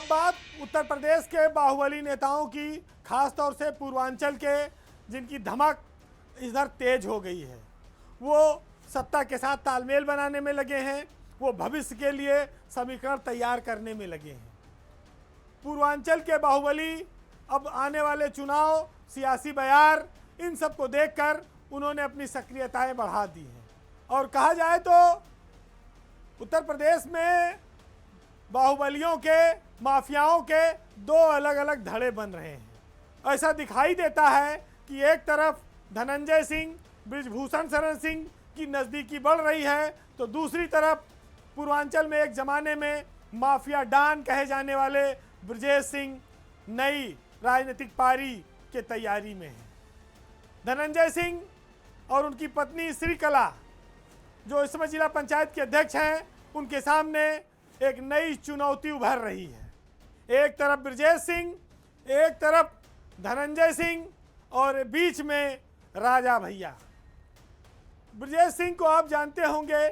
अब बात उत्तर प्रदेश के बाहुबली नेताओं की, खास तौर से पूर्वांचल के, जिनकी धमक इधर तेज हो गई है। वो सत्ता के साथ तालमेल बनाने में लगे हैं, वो भविष्य के लिए समीकरण तैयार करने में लगे हैं। पूर्वांचल के बाहुबली अब आने वाले चुनाव, सियासी बयार, इन सब को देखकर उन्होंने अपनी सक्रियताएं बढ़ा दी हैं। और कहा जाए तो उत्तर प्रदेश में बाहुबलियों के, माफियाओं के दो अलग अलग धड़े बन रहे हैं। ऐसा दिखाई देता है कि एक तरफ धनंजय सिंह, बृजभूषण शरण सिंह की नज़दीकी बढ़ रही है, तो दूसरी तरफ पूर्वांचल में एक ज़माने में माफिया डॉन कहे जाने वाले ब्रजेश सिंह नई राजनीतिक पारी के तैयारी में हैं। धनंजय सिंह और उनकी पत्नी श्रीकला, जो इस समय जिला पंचायत के अध्यक्ष हैं, उनके सामने एक नई चुनौती उभर रही है। एक तरफ ब्रजेश सिंह, एक तरफ धनंजय सिंह, और बीच में राजा भैया। ब्रजेश सिंह को आप जानते होंगे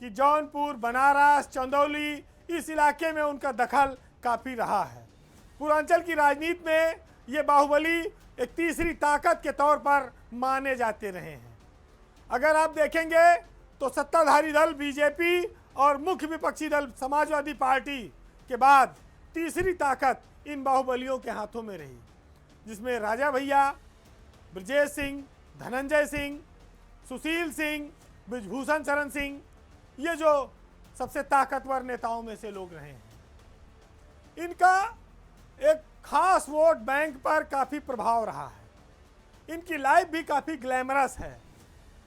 कि जौनपुर, बनारस, चंदौली, इस इलाके में उनका दखल काफ़ी रहा है। पूर्वांचल की राजनीति में ये बाहुबली एक तीसरी ताकत के तौर पर माने जाते रहे हैं। अगर आप देखेंगे तो सत्ताधारी दल बीजेपी और मुख्य विपक्षी दल समाजवादी पार्टी के बाद तीसरी ताकत इन बाहुबलियों के हाथों में रही, जिसमें राजा भैया, ब्रजेश सिंह, धनंजय सिंह, सुशील सिंह, बृजभूषण शरण सिंह, ये जो सबसे ताकतवर नेताओं में से लोग रहे हैं। इनका एक खास वोट बैंक पर काफ़ी प्रभाव रहा है। इनकी लाइफ भी काफ़ी ग्लैमरस है।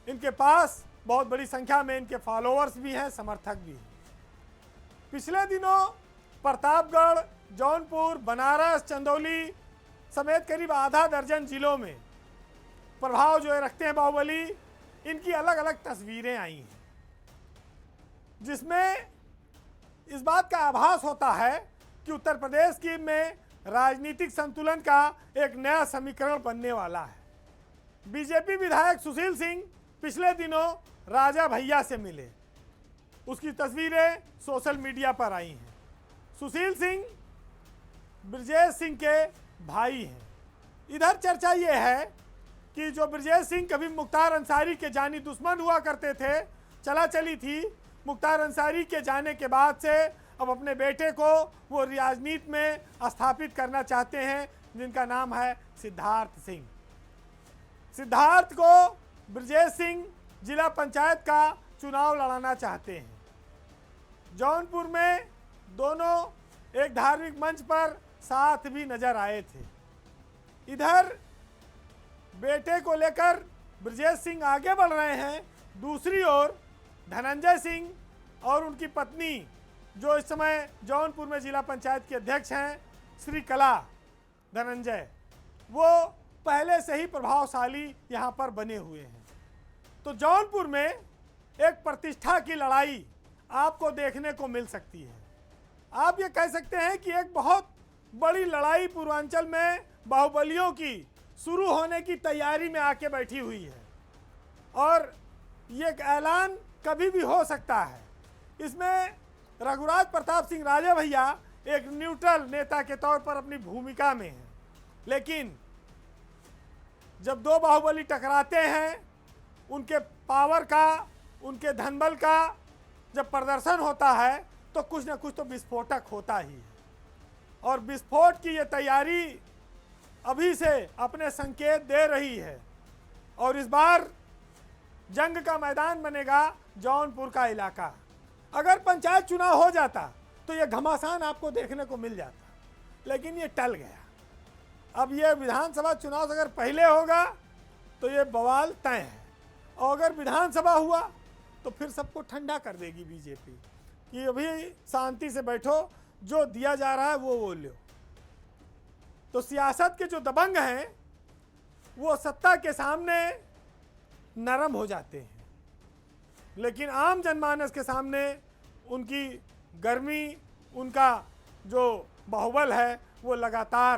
इनके पास बहुत बड़ी संख्या में इनके फॉलोअर्स भी हैं, समर्थक भी हैं। पिछले दिनों प्रतापगढ़, जौनपुर, बनारस, चंदौली समेत करीब आधा दर्जन जिलों में प्रभाव जो है रखते हैं बाहुबली, इनकी अलग अलग तस्वीरें आई हैं, जिसमें इस बात का आभास होता है कि उत्तर प्रदेश की में राजनीतिक संतुलन का एक नया समीकरण बनने वाला है। बीजेपी विधायक सुशील सिंह पिछले दिनों राजा भैया से मिले, उसकी तस्वीरें सोशल मीडिया पर आई हैं। सुशील सिंह ब्रजेश सिंह के भाई हैं। इधर चर्चा ये है कि जो ब्रजेश सिंह कभी मुख्तार अंसारी के जानी दुश्मन हुआ करते थे, चला चली थी, मुख्तार अंसारी के जाने के बाद से अब अपने बेटे को वो राजनीति में स्थापित करना चाहते हैं, जिनका नाम है सिद्धार्थ सिंह। सिद्धार्थ को ब्रजेश सिंह जिला पंचायत का चुनाव लड़ाना चाहते हैं। जौनपुर में दोनों एक धार्मिक मंच पर साथ भी नजर आए थे। इधर बेटे को लेकर ब्रजेश सिंह आगे बढ़ रहे हैं, दूसरी ओर धनंजय सिंह और उनकी पत्नी, जो इस समय जौनपुर में जिला पंचायत के अध्यक्ष हैं, श्रीकला धनंजय, वो पहले से ही प्रभावशाली यहाँ पर बने हुए हैं। तो जौनपुर में एक प्रतिष्ठा की लड़ाई आपको देखने को मिल सकती है। आप ये कह सकते हैं कि एक बहुत बड़ी लड़ाई पूर्वांचल में बाहुबलियों की शुरू होने की तैयारी में आके बैठी हुई है, और ये ऐलान कभी भी हो सकता है। इसमें रघुराज प्रताप सिंह राजा भैया एक न्यूट्रल नेता के तौर पर अपनी भूमिका में हैं, लेकिन जब दो बाहुबली टकराते हैं, उनके पावर का, उनके धनबल का जब प्रदर्शन होता है, तो कुछ ना कुछ तो विस्फोटक होता ही है। और विस्फोट की ये तैयारी अभी से अपने संकेत दे रही है, और इस बार जंग का मैदान बनेगा जौनपुर का इलाका। अगर पंचायत चुनाव हो जाता तो ये घमासान आपको देखने को मिल जाता, लेकिन ये टल गया। अब ये विधानसभा चुनाव अगर पहले होगा तो ये बवाल तय है, और अगर विधानसभा हुआ तो फिर सबको ठंडा कर देगी बीजेपी कि अभी शांति से बैठो, जो दिया जा रहा है वो लो। तो सियासत के जो दबंग हैं वो सत्ता के सामने नरम हो जाते हैं, लेकिन आम जनमानस के सामने उनकी गर्मी, उनका जो बाहुबल है, वो लगातार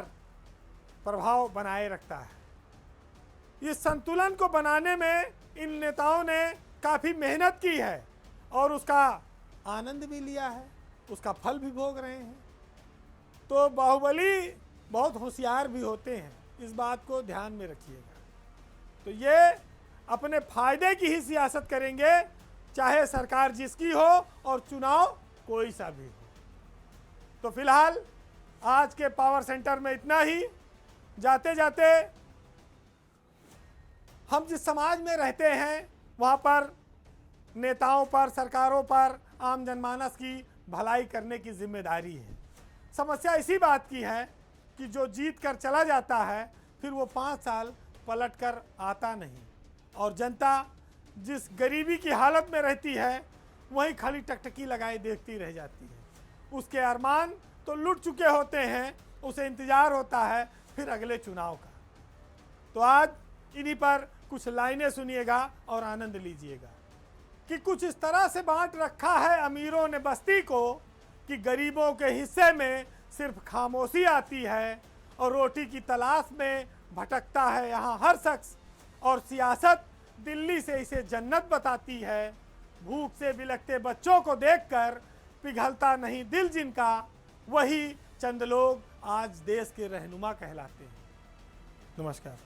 प्रभाव बनाए रखता है। इस संतुलन को बनाने में इन नेताओं ने काफ़ी मेहनत की है, और उसका आनंद भी लिया है, उसका फल भी भोग रहे हैं। तो बाहुबली बहुत होशियार भी होते हैं, इस बात को ध्यान में रखिएगा। तो ये अपने फायदे की ही सियासत करेंगे, चाहे सरकार जिसकी हो और चुनाव कोई सा भी हो। तो फिलहाल आज के पावर सेंटर में इतना ही। जाते जाते हम जिस समाज में रहते हैं वहाँ पर नेताओं पर, सरकारों पर, आम जनमानस की भलाई करने की जिम्मेदारी है। समस्या इसी बात की है कि जो जीत कर चला जाता है फिर वो 5 साल पलट कर आता नहीं, और जनता जिस गरीबी की हालत में रहती है वहीं खाली टकटकी लगाए देखती रह जाती है। उसके अरमान तो लुट चुके होते हैं, उसे इंतज़ार होता है फिर अगले चुनाव का। तो आज इन्हीं पर कुछ लाइनें सुनिएगा और आनंद लीजिएगा कि कुछ इस तरह से बांट रखा है अमीरों ने बस्ती को कि गरीबों के हिस्से में सिर्फ खामोशी आती है, और रोटी की तलाश में भटकता है यहाँ हर शख्स, और सियासत दिल्ली से इसे जन्नत बताती है। भूख से बिलखते बच्चों को देखकर पिघलता नहीं दिल जिनका, वही चंद लोग आज देश के रहनुमा कहलाते हैं। नमस्कार।